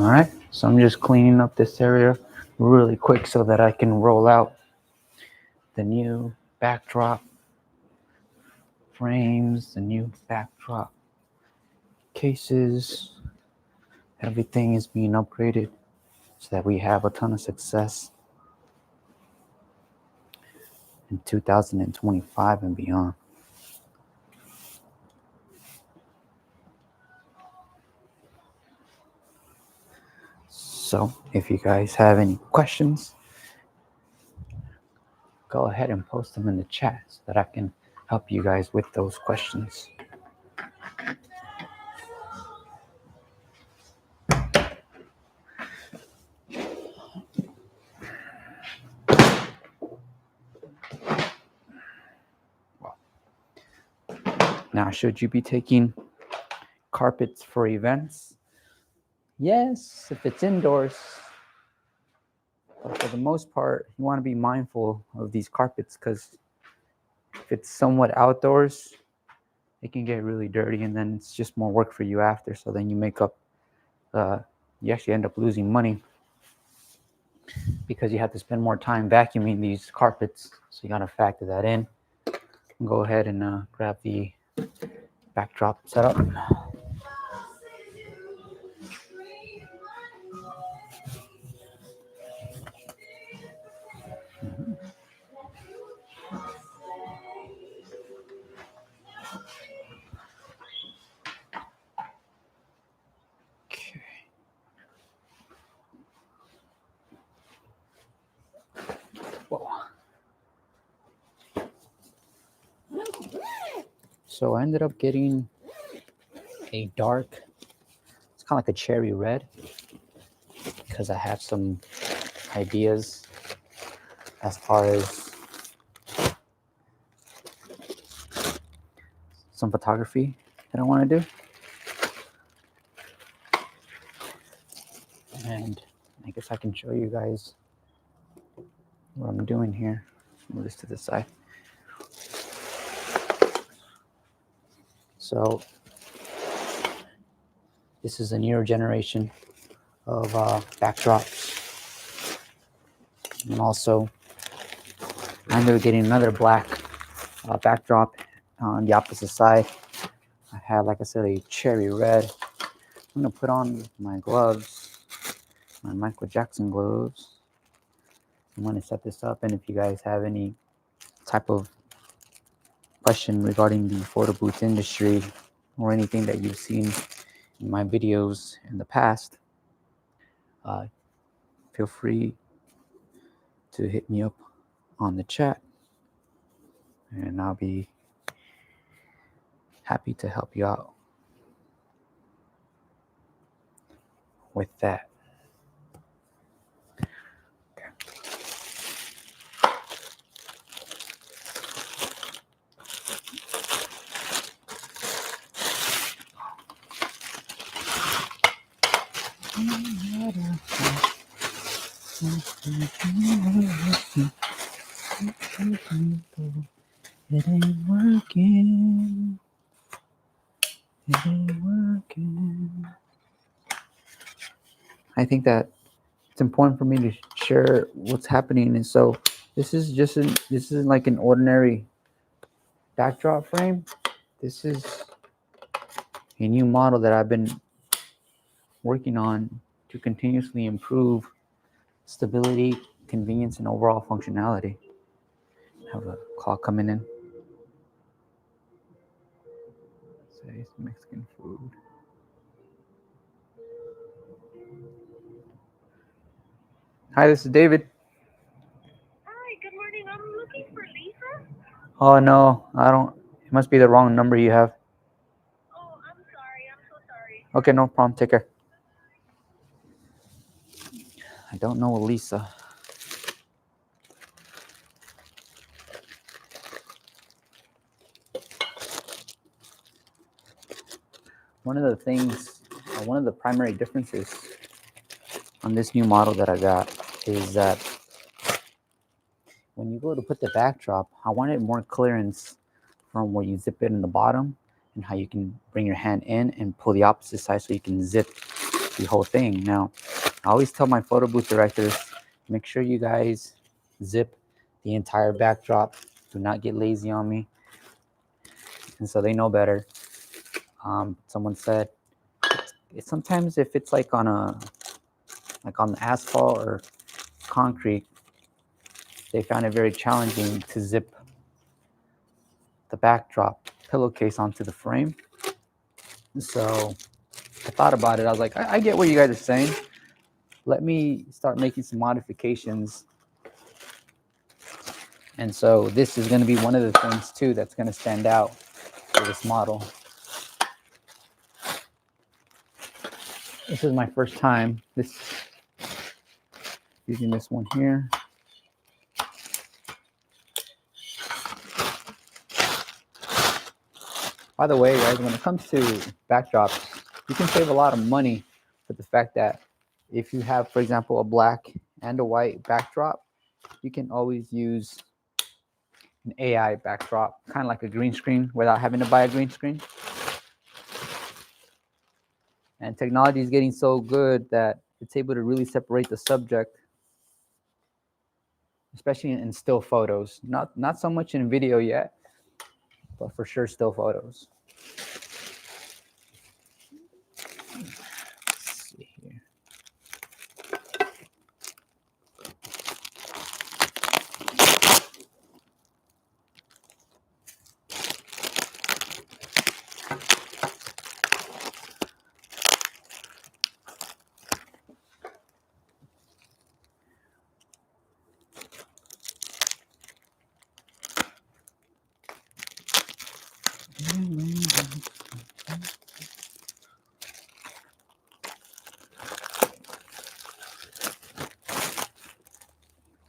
All right, so I'm just cleaning up this area really quick so that I can roll out the new backdrop frames, the new backdrop cases. Everything is being upgraded so that we have a ton of success in 2025 and beyond. So if you guys have any questions, go ahead and post them in the chat so that I can help you guys with those questions. Now, should you be taking carpets for events? Yes, if it's indoors. But for the most part, you want to be mindful of these carpets because if it's somewhat outdoors, it can get really dirty and then it's just more work for you after. So then you you actually end up losing money because you have to spend more time vacuuming these carpets. So you got to factor that in. Go ahead and grab the backdrop setup. So I ended up getting a dark, it's kind of like a cherry red, because I have some ideas as far as some photography that I want to do. And I guess I can show you guys what I'm doing here. Move this to the side. So this is a newer generation of backdrops. And also, I ended up getting another black backdrop on the opposite side. I have, like I said, a cherry red. I'm going to put on my gloves, my Michael Jackson gloves. I'm going to set this up, and if you guys have any type of question regarding the photo booth industry or anything that you've seen in my videos in the past, feel free to hit me up on the chat, and I'll be happy to help you out with that. It ain't working. It ain't working. I think that it's important for me to share what's happening. And so this isn't like an ordinary backdrop frame. This is a new model that I've been working on to continuously improve stability, convenience, and overall functionality. I have a call coming in. Say Mexican food. Hi, this is David. Hi, good morning. I'm looking for Lisa. Oh no, I don't. It must be the wrong number you have. Oh, I'm sorry. I'm so sorry. Okay, no problem. Take care. I don't know Lisa. One of the primary differences on this new model that I got is that when you go to put the backdrop, I wanted more clearance from where you zip it in the bottom and how you can bring your hand in and pull the opposite side so you can zip the whole thing. Now, I always tell my photo booth directors, make sure you guys zip the entire backdrop. Do not get lazy on me. And so they know better. Someone said, sometimes if it's like on the asphalt or concrete, they found it very challenging to zip the backdrop pillowcase onto the frame. So I thought about it. I was like, I get what you guys are saying. Let me start making some modifications. And so this is going to be one of the things too that's going to stand out for this model. This is my first time using this one here. By the way, guys, when it comes to backdrops, you can save a lot of money with the fact that if you have, for example, a black and a white backdrop, you can always use an AI backdrop, kind of like a green screen, without having to buy a green screen. And technology is getting so good that it's able to really separate the subject, especially in still photos. Not so much in video yet, but for sure still photos. Let's see here.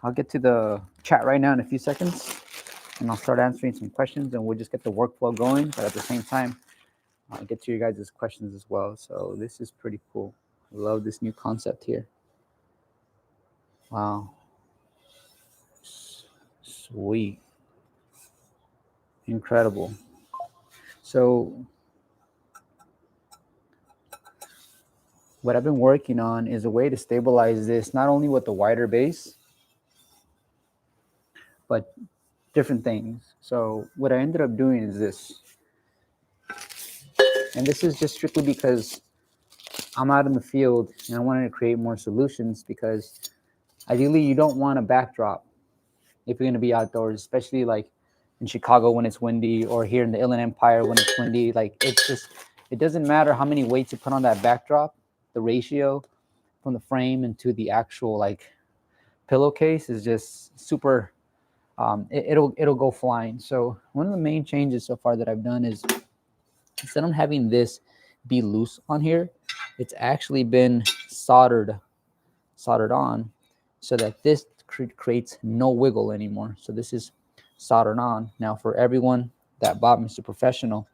I'll get to the chat right now in a few seconds, and I'll start answering some questions, and we'll just get the workflow going. But at the same time, I'll get to your guys' questions as well. So this is pretty cool. I love this new concept here. Wow. Sweet. Incredible. So what I've been working on is a way to stabilize this, not only with the wider base, but different things. So what I ended up doing is this. And this is just strictly because I'm out in the field and I wanted to create more solutions, because ideally you don't want a backdrop if you're going to be outdoors, especially like in Chicago when it's windy, or here in the Inland Empire when it's windy. Like it doesn't matter how many weights you put on that backdrop, the ratio from the frame into the actual like pillowcase is just super, it'll go flying. So one of the main changes so far that I've done is, instead of having this be loose on here, it's actually been soldered on, so that this creates no wiggle anymore. So this is soldered on. Now for everyone that bought Mr. Professional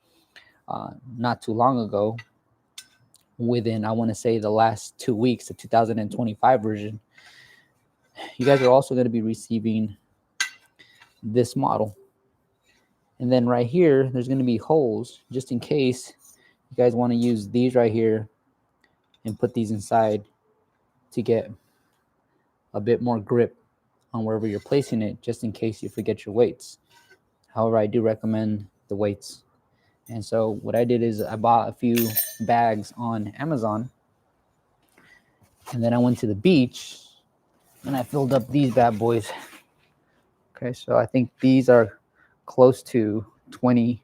not too long ago, within, I want to say, the last 2 weeks, the 2025 version, you guys are also going to be receiving this model. And then right here, there's going to be holes just in case you guys want to use these right here and put these inside to get a bit more grip on wherever you're placing it, just in case you forget your weights. However, I do recommend the weights. And so what I did is I bought a few bags on Amazon, and then I went to the beach and I filled up these bad boys. Okay, so I think these are close to 20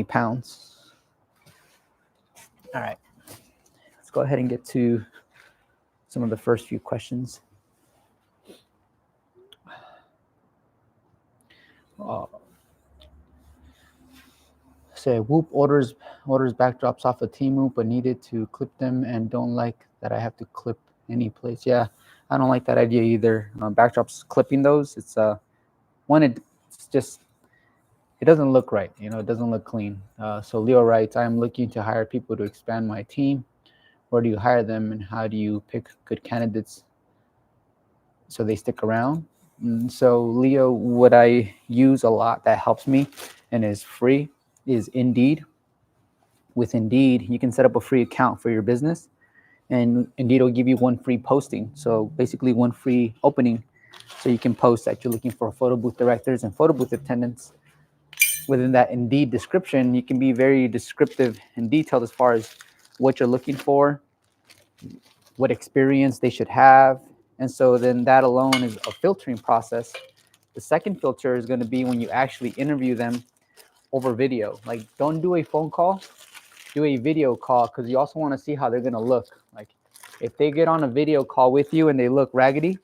pounds. All right, let's go ahead and get to some of the first few questions. Say Whoop orders backdrops off of Temu, but needed to clip them and don't like that I have to clip any place. Yeah, I don't like that idea either. Backdrops, clipping those, it's just, it doesn't look right. It doesn't look clean. So Leo writes, I am looking to hire people to expand my team. Where do you hire them, and how do you pick good candidates so they stick around? So Leo, what I use a lot that helps me and is free is Indeed. With Indeed, you can set up a free account for your business, and Indeed will give you one free posting. So basically one free opening, so you can post that you're looking for photo booth directors and photo booth attendants. Within that Indeed description, you can be very descriptive and detailed as far as what you're looking for, what experience they should have. And so then that alone is a filtering process. The second filter is going to be when you actually interview them over video. Like, don't do a phone call, do a video call, because you also want to see how they're going to look. Like, if they get on a video call with you and they look raggedy,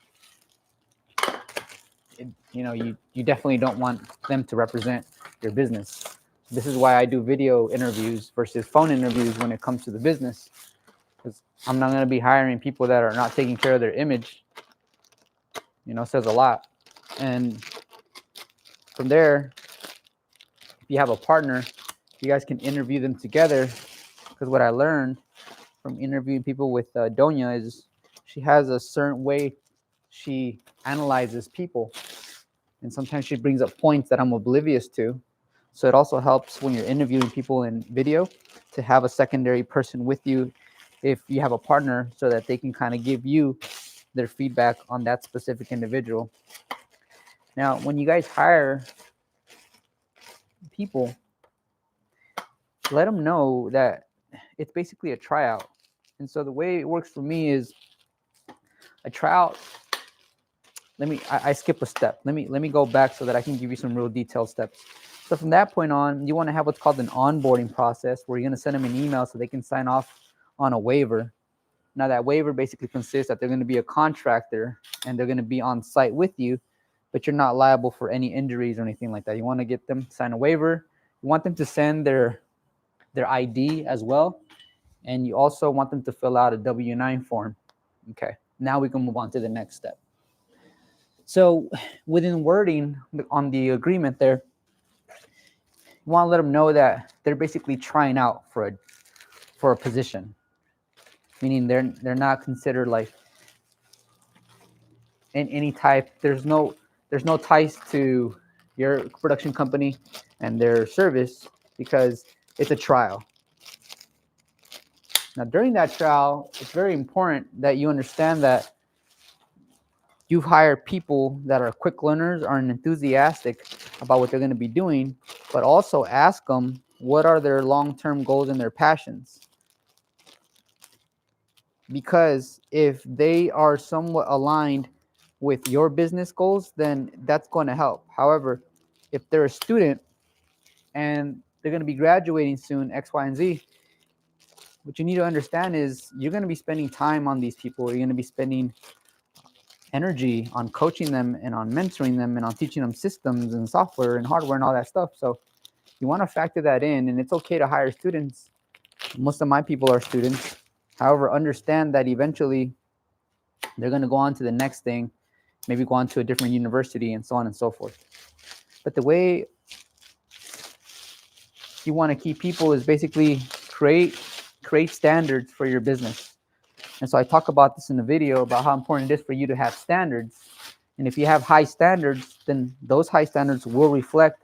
you definitely don't want them to represent your business. This is why I do video interviews versus phone interviews when it comes to the business, because I'm not going to be hiring people that are not taking care of their image. Says a lot. And from there, if you have a partner, you guys can interview them together. Because what I learned from interviewing people with Donya is she has a certain way she analyzes people. And sometimes she brings up points that I'm oblivious to. So it also helps when you're interviewing people in video to have a secondary person with you if you have a partner, so that they can kind of give you their feedback on that specific individual. Now, when you guys hire people, let them know that it's basically a tryout. And so the way it works for me is a tryout. I skip a step. Let me go back so that I can give you some real detailed steps. So from that point on, you want to have what's called an onboarding process, where you're going to send them an email so they can sign off on a waiver. Now that waiver basically consists that they're going to be a contractor and they're going to be on site with you, but you're not liable for any injuries or anything like that. You want to get them to sign a waiver. You want them to send their ID as well. And you also want them to fill out a W-9 form. Okay, now we can move on to the next step. So within wording on the agreement there, you want to let them know that they're basically trying out for a position, meaning they're not considered like in any type. There's no ties to your production company and their service, because it's a trial. Now during that trial, it's very important that you understand that you hire people that are quick learners, are enthusiastic about what they're going to be doing, but also ask them what are their long-term goals and their passions. Because if they are somewhat aligned with your business goals, then that's going to help. However, if they're a student and they're going to be graduating soon, X, Y, and Z, what you need to understand is you're going to be spending time on these people. You're going to be spending energy on coaching them and on mentoring them and on teaching them systems and software and hardware and all that stuff. So you want to factor that in, and it's okay to hire students. Most of my people are students. However, understand that eventually they're going to go on to the next thing, maybe go on to a different university and so on and so forth. But the way you want to keep people is basically create standards for your business. And so I talk about this in the video about how important it is for you to have standards. And if you have high standards, then those high standards will reflect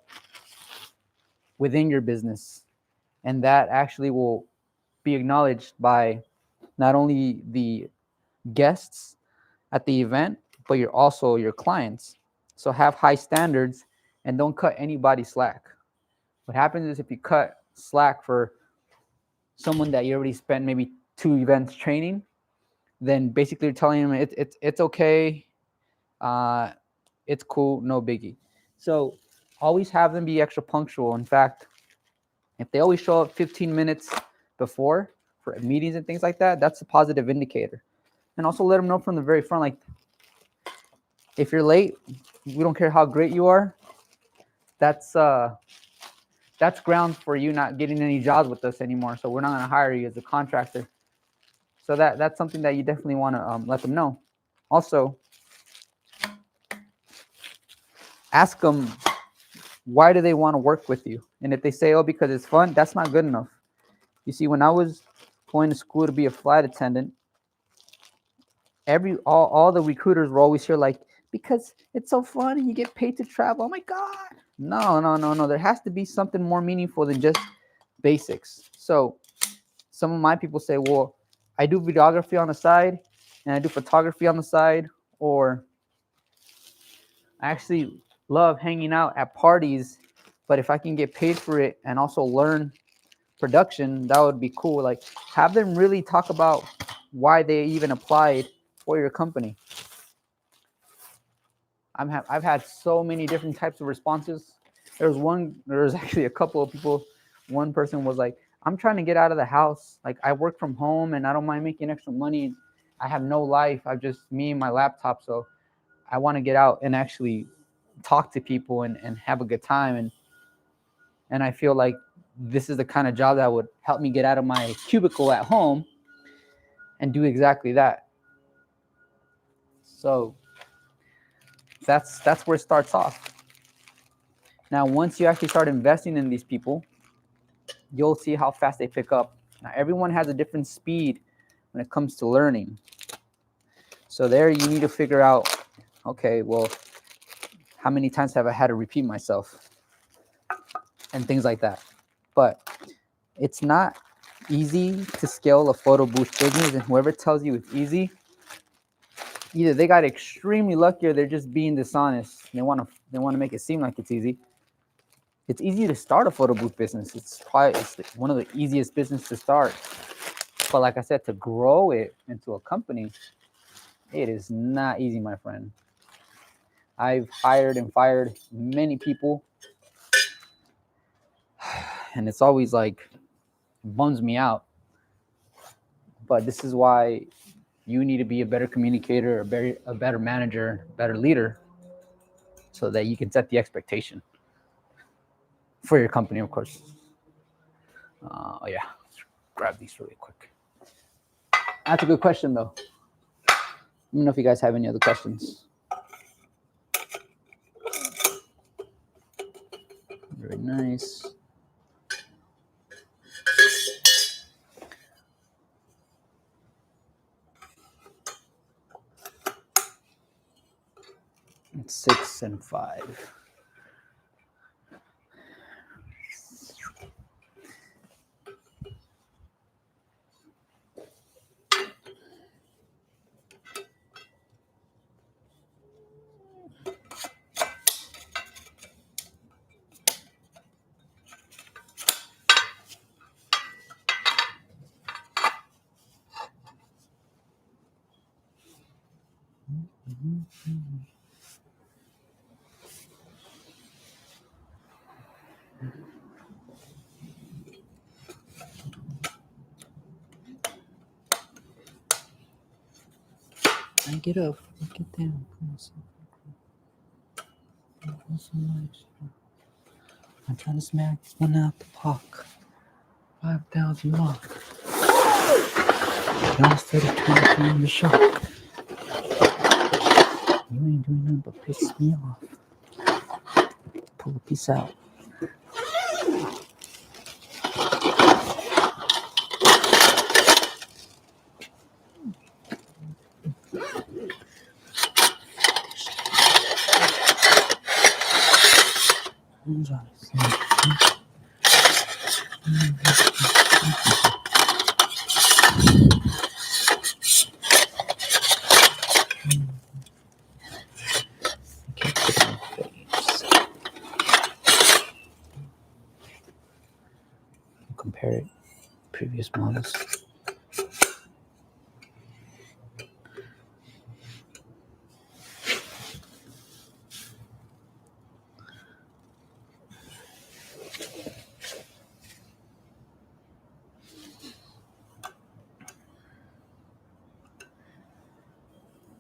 within your business. And that actually will be acknowledged by not only the guests at the event, but you're also your clients. So have high standards and don't cut anybody slack. What happens is if you cut slack for someone that you already spent maybe 2 events training, then basically you're telling them it's okay, it's cool, no biggie. So always have them be extra punctual. In fact, if they always show up 15 minutes before for meetings and things like that, that's a positive indicator. And also let them know from the very front, like, if you're late, we don't care how great you are. That's grounds for you not getting any jobs with us anymore. So we're not going to hire you as a contractor. So that's something that you definitely want to let them know. Also, ask them, why do they want to work with you? And if they say, oh, because it's fun, that's not good enough. You see, when I was going to school to be a flight attendant, all the recruiters were always here like, because it's so fun and you get paid to travel. Oh my God. No. There has to be something more meaningful than just basics. So some of my people say, well, I do videography on the side and I do photography on the side, or I actually love hanging out at parties, but if I can get paid for it and also learn production, that would be cool. Like, have them really talk about why they even applied for your company. I've had so many different types of responses. There was actually a couple of people. One person was like, I'm trying to get out of the house. Like, I work from home and I don't mind making extra money. I have no life. I've just me and my laptop. So I want to get out and actually talk to people and have a good time. And I feel like this is the kind of job that would help me get out of my cubicle at home and do exactly that. So that's where it starts off. Now, once you actually start investing in these people, you'll see how fast they pick up. Now, everyone has a different speed when it comes to learning. So there you need to figure out, okay, well, how many times have I had to repeat myself? And things like that. But it's not easy to scale a photo booth business, and whoever tells you it's easy, either they got extremely lucky or they're just being dishonest. They want to make it seem like it's easy. It's easy to start a photo booth business. It's one of the easiest businesses to start. But like I said, to grow it into a company, it is not easy, my friend. I've hired and fired many people, and it's always like, it bums me out. But this is why you need to be a better communicator, a better manager, better leader, so that you can set the expectation for your company, of course. Yeah, let's grab these really quick. That's a good question, though. Let me know if you guys have any other questions. Very nice. It's 6 and 5. I get up, get down. So much. I'm trying to smack this one out the park. 5,000 mark. Y'all steady trying to in the shop. You ain't doing nothing but piss me off. Pull a piece out. Compare it previous models.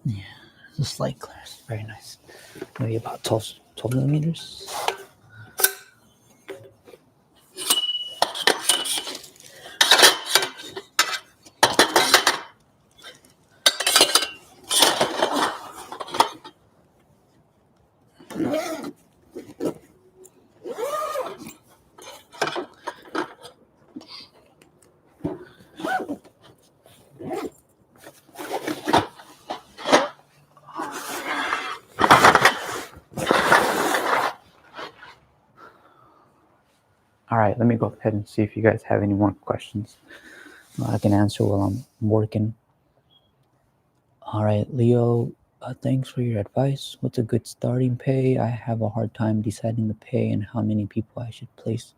Yeah, it's a slight clearance. Very nice. Maybe about 12 millimeters. All right, let me go ahead and see if you guys have any more questions. I can answer while I'm working. All right, Leo, thanks for your advice. What's a good starting pay? I have a hard time deciding the pay and how many people I should place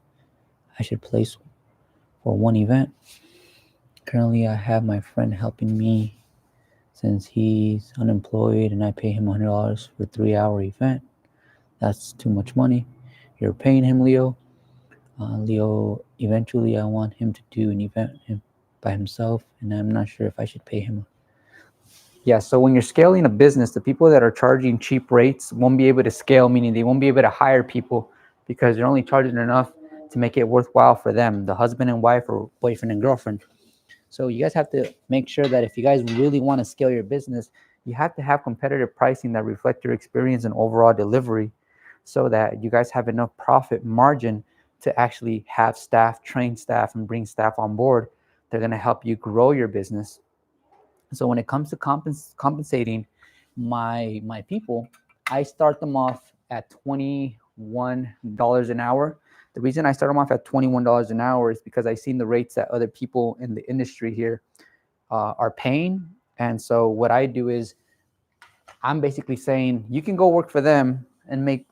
for one event. Currently, I have my friend helping me since he's unemployed and I pay him $100 for a 3-hour event. That's too much money. You're paying him, Leo. Leo, eventually, I want him to do an event by himself, and I'm not sure if I should pay him. Yeah, so when you're scaling a business, the people that are charging cheap rates won't be able to scale, meaning they won't be able to hire people because they're only charging enough to make it worthwhile for them, the husband and wife or boyfriend and girlfriend. So you guys have to make sure that if you guys really want to scale your business, you have to have competitive pricing that reflect your experience and overall delivery so that you guys have enough profit margin to actually have staff, train staff, and bring staff on board. They're going to help you grow your business. So when it comes to compensating my people, I start them off at $21 an hour. The reason I start them off at $21 an hour is because I've seen the rates that other people in the industry here are paying. And so what I do is I'm basically saying you can go work for them and make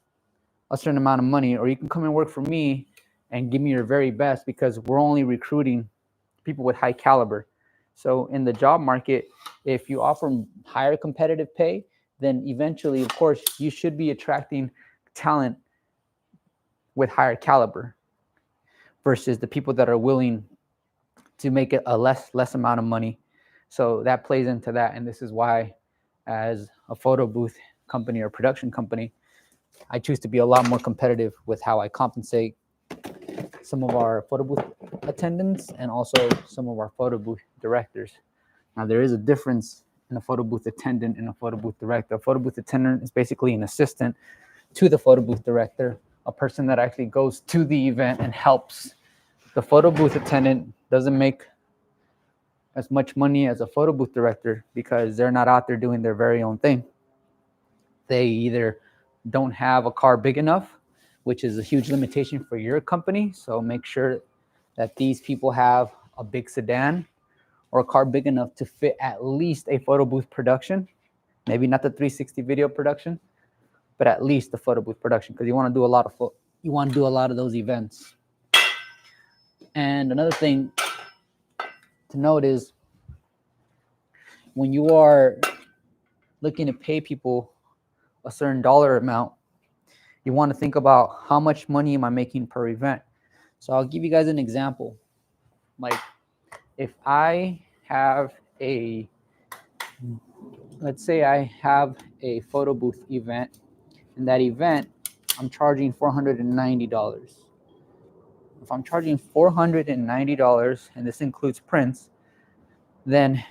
a certain amount of money, or you can come and work for me and give me your very best because we're only recruiting people with high caliber. So in the job market, if you offer higher competitive pay, then eventually, of course, you should be attracting talent with higher caliber versus the people that are willing to make it a less amount of money. So that plays into that. And this is why, as a photo booth company or production company, I choose to be a lot more competitive with how I compensate some of our photo booth attendants and also some of our photo booth directors. Now, there is a difference in a photo booth attendant and a photo booth director. A photo booth attendant is basically an assistant to the photo booth director, a person that actually goes to the event and helps. The photo booth attendant doesn't make as much money as a photo booth director because they're not out there doing their very own thing. They either don't have a car big enough, which is a huge limitation for your company. So make sure that these people have a big sedan or a car big enough to fit at least a photo booth production. Maybe not the 360 video production, but at least the photo booth production, because you want to do a lot of those events. And another thing to note is when you are looking to pay people a certain dollar amount, you want to think about how much money am I making per event. So I'll give you guys an example. Like if I have let's say I have a photo booth event, and that event I'm charging $490. If I'm charging $490 and this includes prints, then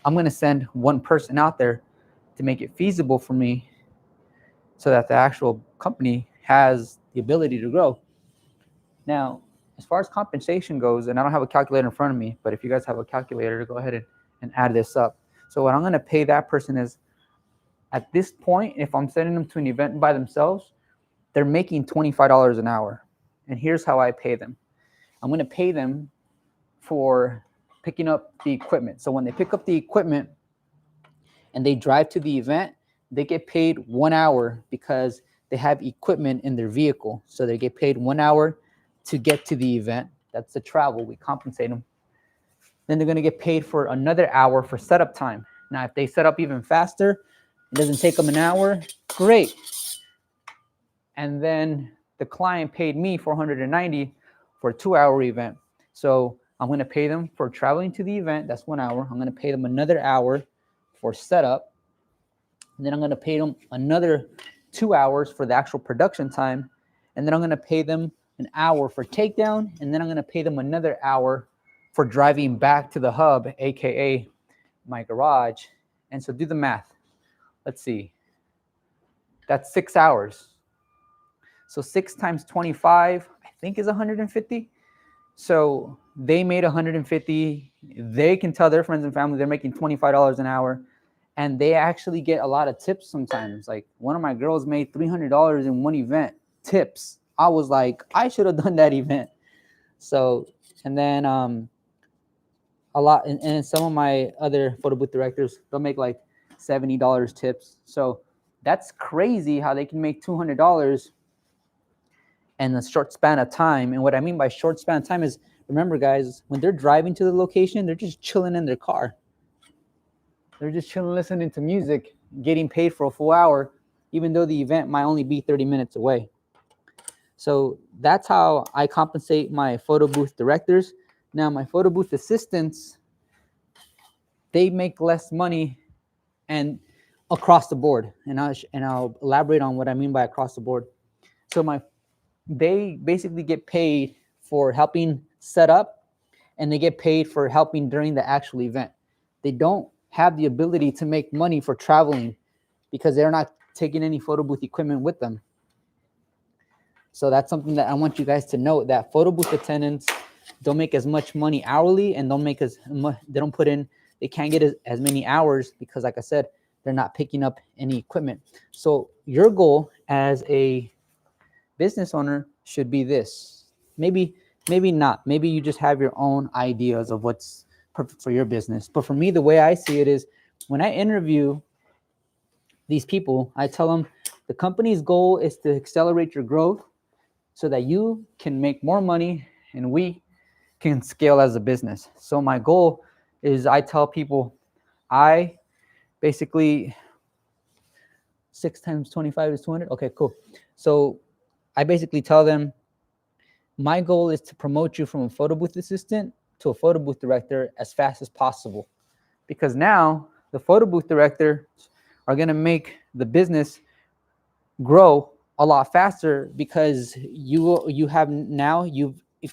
I'm going to send one person out there to make it feasible for me so that the actual company has the ability to grow. Now, as far as compensation goes, and I don't have a calculator in front of me, but if you guys have a calculator, go ahead and add this up. So what I'm going to pay that person is, at this point, if I'm sending them to an event by themselves, they're making $25 an hour. And here's how I pay them. I'm going to pay them for picking up the equipment. So when they pick up the equipment and they drive to the event, they get paid 1 hour because they have equipment in their vehicle. So they get paid 1 hour to get to the event. That's the travel. We compensate them. Then they're going to get paid for another hour for setup time. Now, if they set up even faster, it doesn't take them an hour, great. And then the client paid me $490 for a 2-hour event. So I'm going to pay them for traveling to the event. That's 1 hour. I'm going to pay them another hour for setup. And then I'm going to pay them another 2 hours for the actual production time. And then I'm going to pay them an hour for takedown. And then I'm going to pay them another hour for driving back to the hub, AKA my garage. And so do the math. Let's see. That's 6 hours. So 6 times 25, I think, is 150. So they made 150. They can tell their friends and family they're making $25 an hour. And they actually get a lot of tips sometimes. Like one of my girls made $300 in one event, tips. I was like, I should have done that event. So, and then a lot. And some of my other photo booth directors, they'll make like $70 tips. So that's crazy how they can make $200 in a short span of time. And what I mean by short span of time is, remember guys, when they're driving to the location, they're just chilling in their car. They're just chilling, listening to music, getting paid for a full hour, even though the event might only be 30 minutes away. So that's how I compensate my photo booth directors. Now, my photo booth assistants, they make less money and across the board. And I'll elaborate on what I mean by across the board. So they basically get paid for helping set up, and they get paid for helping during the actual event. They don't have the ability to make money for traveling because they're not taking any photo booth equipment with them. So that's something that I want you guys to know, that photo booth attendants don't make as much money hourly, and don't make as much, they don't put in, they can't get as many hours because, like I said, they're not picking up any equipment. So your goal as a business owner should be this. Maybe not. Maybe you just have your own ideas of what's perfect for your business. But for me, the way I see it is, when I interview these people, I tell them the company's goal is to accelerate your growth so that you can make more money and we can scale as a business. So my goal is, I tell people, I basically 6 times 25 is 200. Okay, cool. So I basically tell them, my goal is to promote you from a photo booth assistant to a photo booth director as fast as possible. Because now the photo booth directors are going to make the business grow a lot faster, because you've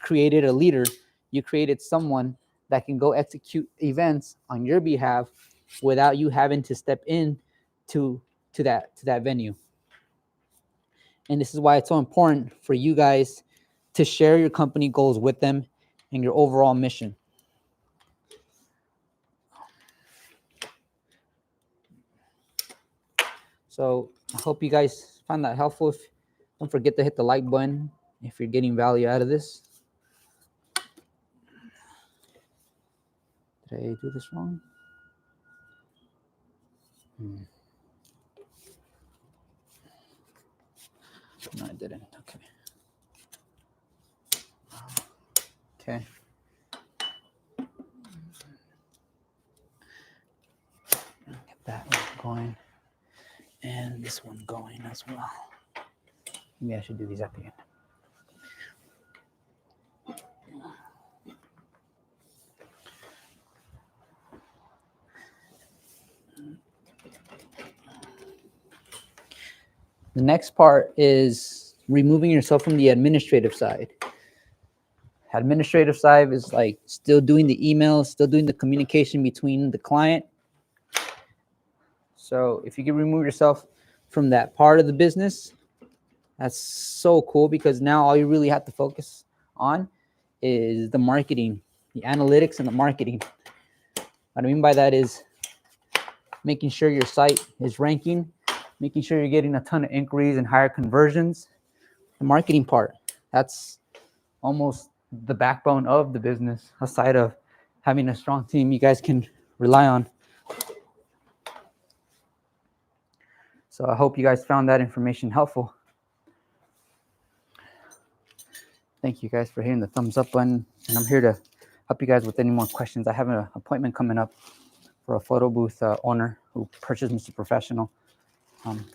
created a leader. You created someone that can go execute events on your behalf without you having to step in to that venue. And this is why it's so important for you guys to share your company goals with them and your overall mission. So I hope you guys found that helpful. Don't forget to hit the like button if you're getting value out of this. Did I do this wrong? No, I didn't. Okay. Okay. Get that one going. And this one going as well. Maybe I should do these at the end. The next part is removing yourself from the administrative side. Administrative side is like still doing the emails, still doing the communication between the client. So if you can remove yourself from that part of the business, that's so cool, because now all you really have to focus on is the marketing, the analytics and the marketing. What I mean by that is making sure your site is ranking, making sure you're getting a ton of inquiries and higher conversions. The marketing part, that's almost the backbone of the business, aside of having a strong team you guys can rely on. So I hope you guys found that information helpful. Thank you guys for hitting the thumbs up button, and I'm here to help you guys with any more questions. I have an appointment coming up for a photo booth owner who purchased Mr.Professional.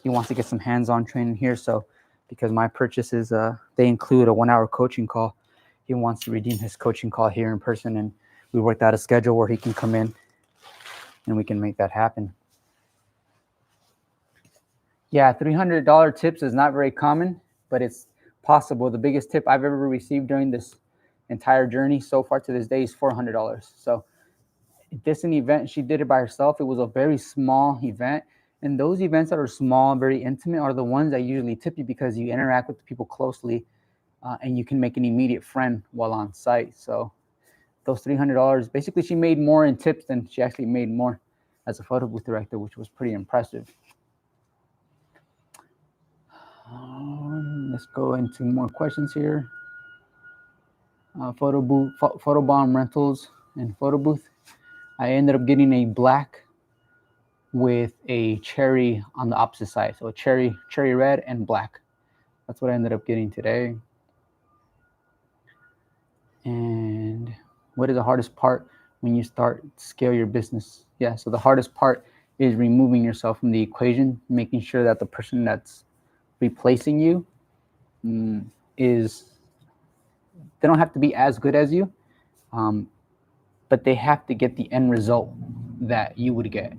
He wants to get some hands-on training here, so because my purchases, they include a 1-hour coaching call, he wants to redeem his coaching call here in person, and we worked out a schedule where he can come in and we can make that happen. Yeah, $300 tips is not very common, but it's possible. The biggest tip I've ever received during this entire journey so far to this day is $400. So this an event, she did it by herself. It was a very small event. And those events that are small and very intimate are the ones that usually tip you, because you interact with the people closely and you can make an immediate friend while on site. So those $300, basically she made more in tips than she actually made more as a photo booth director, which was pretty impressive. Let's go into more questions here. Photo bomb rentals and photo booth. I ended up getting a black with a cherry on the opposite side. So cherry red and black. That's what I ended up getting today. And what is the hardest part when you start scale your business? Yeah, so the hardest part is removing yourself from the equation, making sure that the person that's replacing you is, they don't have to be as good as you, but they have to get the end result that you would get.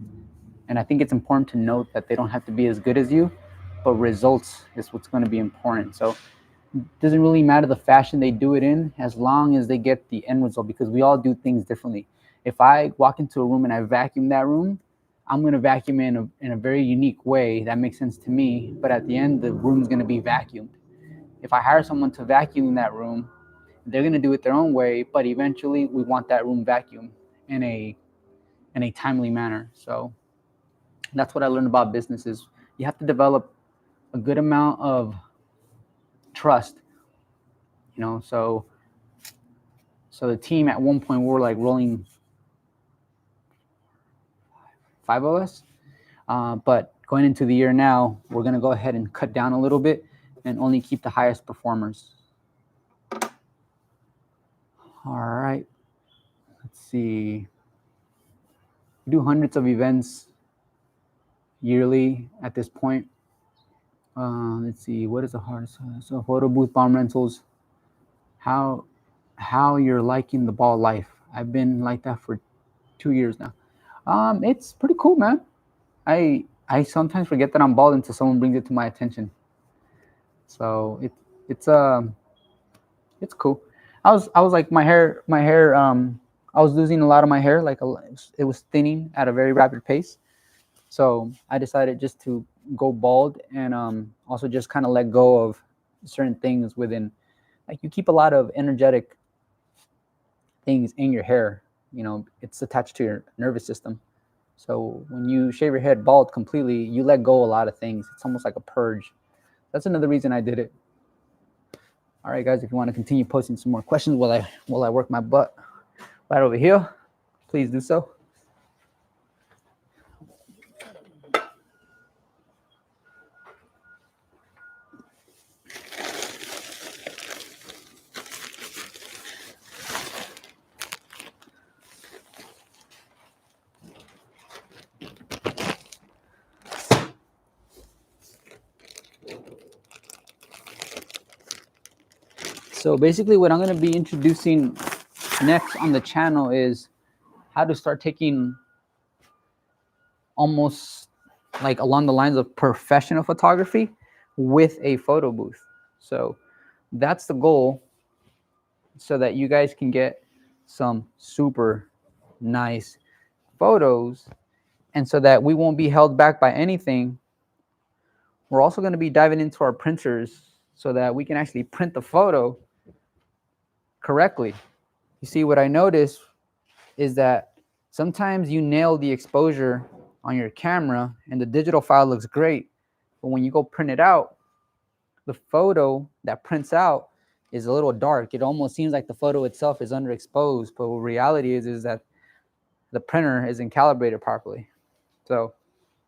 And I think it's important to note that they don't have to be as good as you, but results is what's going to be important. So it doesn't really matter the fashion they do it in, as long as they get the end result, because we all do things differently. If I walk into a room and I vacuum that room, I'm going to vacuum in a very unique way that makes sense to me, but at the end, the room's going to be vacuumed. If I hire someone to vacuum that room, they're going to do it their own way, but eventually we want that room vacuumed in a timely manner. So that's what I learned about businesses. You have to develop a good amount of trust, so the team at one point, we were like rolling 5 of us, but going into the year now, we're going to go ahead and cut down a little bit and only keep the highest performers. All right, let's see. We do hundreds of events yearly at this point. Let's see, what is the hardest? So photo booth bomb rentals. How you're liking the ball life? I've been like that for 2 years now. It's pretty cool, man. I sometimes forget that I'm bald until someone brings it to my attention. So it's cool. I was like my hair I was losing a lot of my hair, like it was thinning at a very rapid pace. So I decided just to go bald and also just kind of let go of certain things within, like you keep a lot of energetic things in your hair. It's attached to your nervous system. So when you shave your head bald completely, you let go a lot of things. It's almost like a purge. That's another reason I did it. All right, guys, if you want to continue posting some more questions while I work my butt right over here, please do so. So basically what I'm going to be introducing next on the channel is how to start taking almost like along the lines of professional photography with a photo booth. So that's the goal, so that you guys can get some super nice photos, and so that we won't be held back by anything. We're also going to be diving into our printers so that we can actually print the photo correctly. You see, what I noticed is that sometimes you nail the exposure on your camera and the digital file looks great, but when you go print it out, the photo that prints out is a little dark. It almost seems like the photo itself is underexposed, but what reality is that the printer isn't calibrated properly. So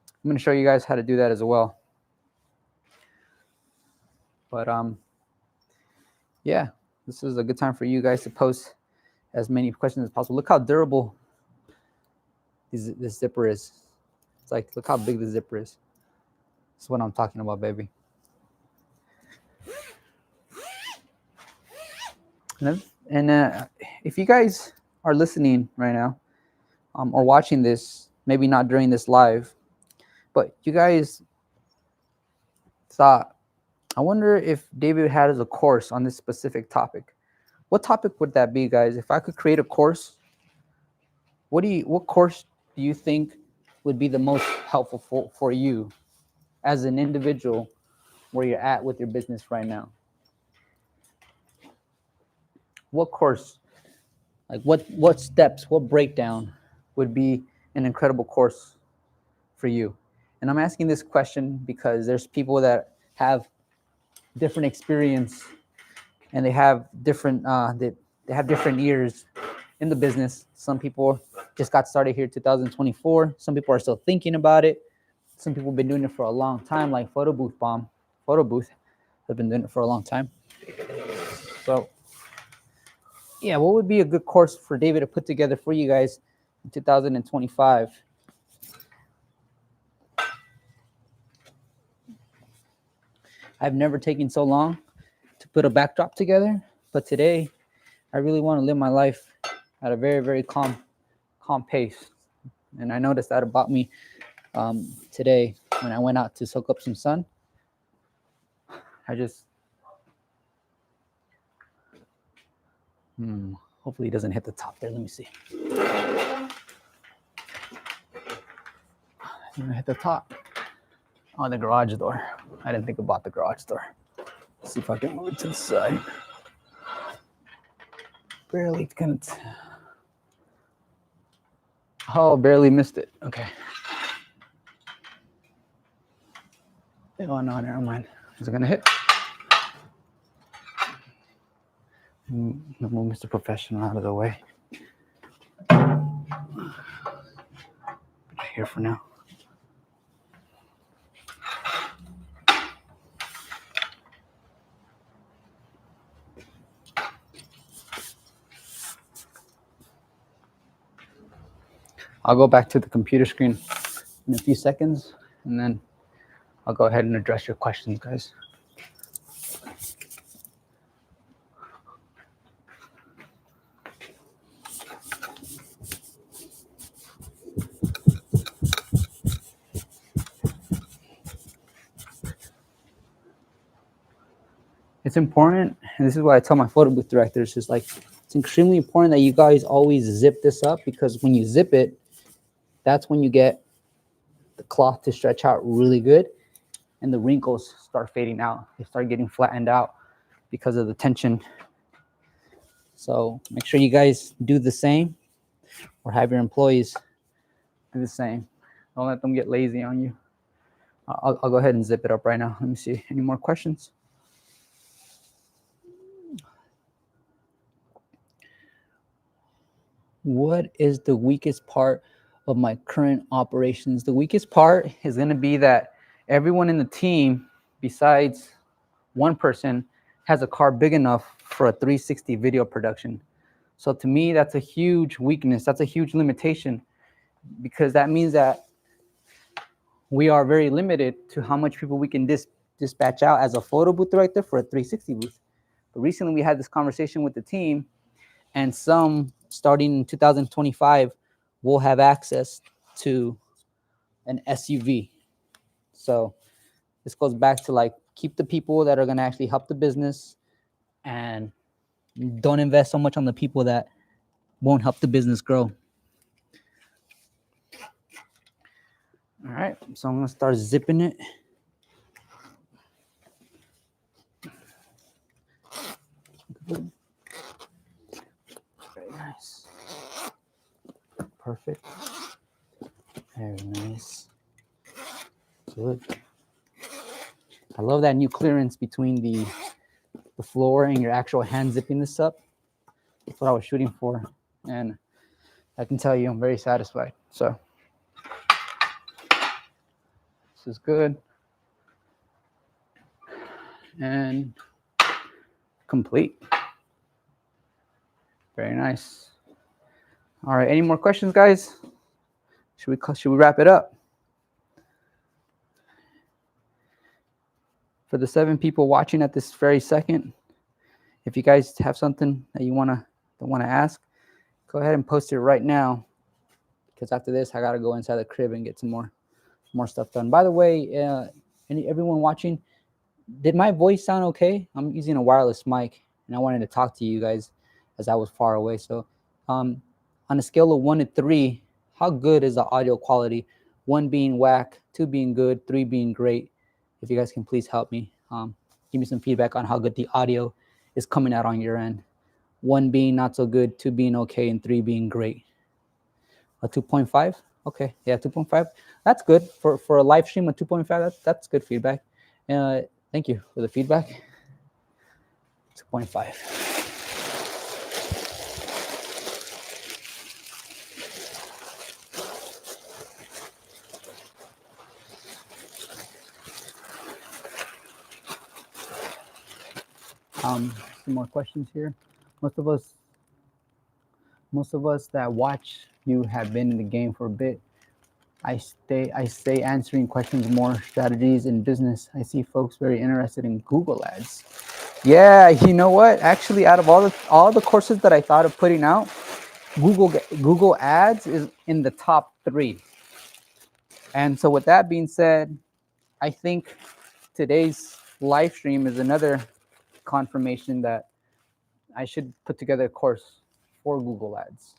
I'm going to show you guys how to do that as well. But yeah, this is a good time for you guys to post as many questions as possible. Look how durable this zipper is. It's like, look how big the zipper is. That's what I'm talking about, baby. And if you guys are listening right now or watching this, maybe not during this live, but you guys thought, I wonder if David has a course on this specific topic. What topic would that be, guys? If I could create a course, what course do you think would be the most helpful for you as an individual where you're at with your business right now? What course, like what steps, what breakdown would be an incredible course for you? And I'm asking this question because there's people that have different experience and they have different they have different ears in the business. Some people just got started here 2024. Some people are still thinking about it. Some people have been doing it for a long time, like Photo Booth have been doing it for a long time. So yeah, what would be a good course for David to put together for you guys in 2025? I've never taken so long to put a backdrop together, but today I really want to live my life at a very, very calm pace. And I noticed that about me today when I went out to soak up some sun. I just, hopefully it doesn't hit the top there. Let me see. Hit the top on the garage door. I didn't think about the garage door. Let's see if I can move it to the side. Barely gonna. Oh, barely missed it. Okay. Oh no, never mind. Is it gonna hit? Move Mr.Professional out of the way. Here for now. I'll go back to the computer screen in a few seconds, and then I'll go ahead and address your questions, guys. It's important, and this is what I tell my photo booth directors, is like, it's extremely important that you guys always zip this up, because when you zip it, that's when you get the cloth to stretch out really good, and the wrinkles start fading out. They start getting flattened out because of the tension. So make sure you guys do the same, or have your employees do the same. Don't let them get lazy on you. I'll go ahead and zip it up right now. Let me see. Any more questions? What is the weakest part of my current operations? The weakest part is going to be that everyone in the team, besides one person, has a car big enough for a 360 video production. So to me, that's a huge weakness. That's a huge limitation, because that means that we are very limited to how much people we can dispatch out as a photo booth director for a 360 booth. But recently we had this conversation with the team, and some, starting in 2025, will have access to an SUV. So this goes back to, like, keep the people that are going to actually help the business, and don't invest so much on the people that won't help the business grow. All right, so I'm going to start zipping it. Very nice. Perfect. Very nice. Good. I love that new clearance between the floor and your actual hand zipping this up. That's what I was shooting for, and I can tell you I'm very satisfied. So this is good and complete. Very nice. All right, any more questions, guys? Should we wrap it up? For the 7 people watching at this very second, if you guys have something that you want to ask, go ahead and post it right now, because after this I gotta go inside the crib and get some more stuff done. By the way, everyone watching, did my voice sound okay? I'm using a wireless mic, and I wanted to talk to you guys as I was far away. So on a scale of 1 to 3, how good is the audio quality? 1 being whack, 2 being good, 3 being great. If you guys can please help me, give me some feedback on how good the audio is coming out on your end. 1 being not so good, 2 being okay, and 3 being great. A 2.5? Okay, yeah, 2.5. That's good for a live stream. A 2.5. That's good feedback. Thank you for the feedback. 2.5. Some more questions here. Most of us, most of us that watch you have been in the game for a bit. I say answering questions more strategies in business. I see folks very interested in Google ads. Yeah, you know what? Actually, out of all the courses that I thought of putting out, Google Ads is in the top 3. And so with that being said, I think today's live stream is another confirmation that I should put together a course for Google Ads.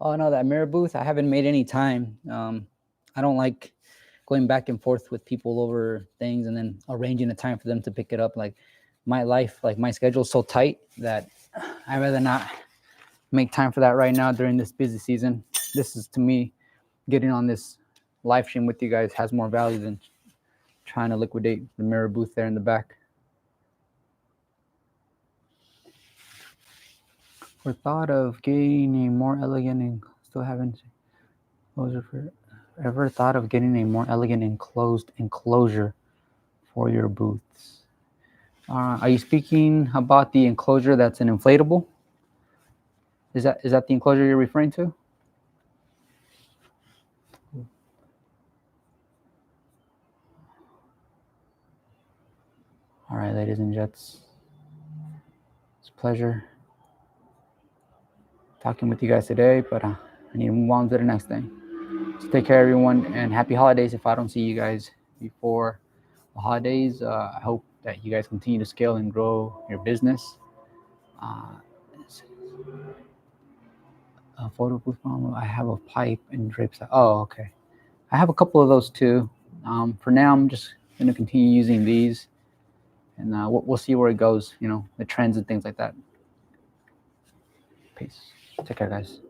Oh no, that mirror booth, I haven't made any time. I don't like going back and forth with people over things and then arranging a time for them to pick it up. Like my life, like my schedule's so tight that I'd rather not make time for that right now during this busy season. This is, to me, getting on this live stream with you guys has more value than trying to liquidate the mirror booth there in the back. For thought of getting a more elegant and still haven't ever thought of getting a more elegant enclosed enclosure for your booths? Are you speaking about the enclosure that's an inflatable? Is that the enclosure you're referring to? All right, ladies and gents, it's a pleasure talking with you guys today, but I need to move on to the next thing. So take care, everyone, and happy holidays if I don't see you guys before the holidays. I hope that you guys continue to scale and grow your business. A photo booth model. I have a pipe and drapes. Oh, okay. I have a couple of those too. For now, I'm just going to continue using these, and we'll see where it goes. You know, the trends and things like that. Peace. Take care, guys.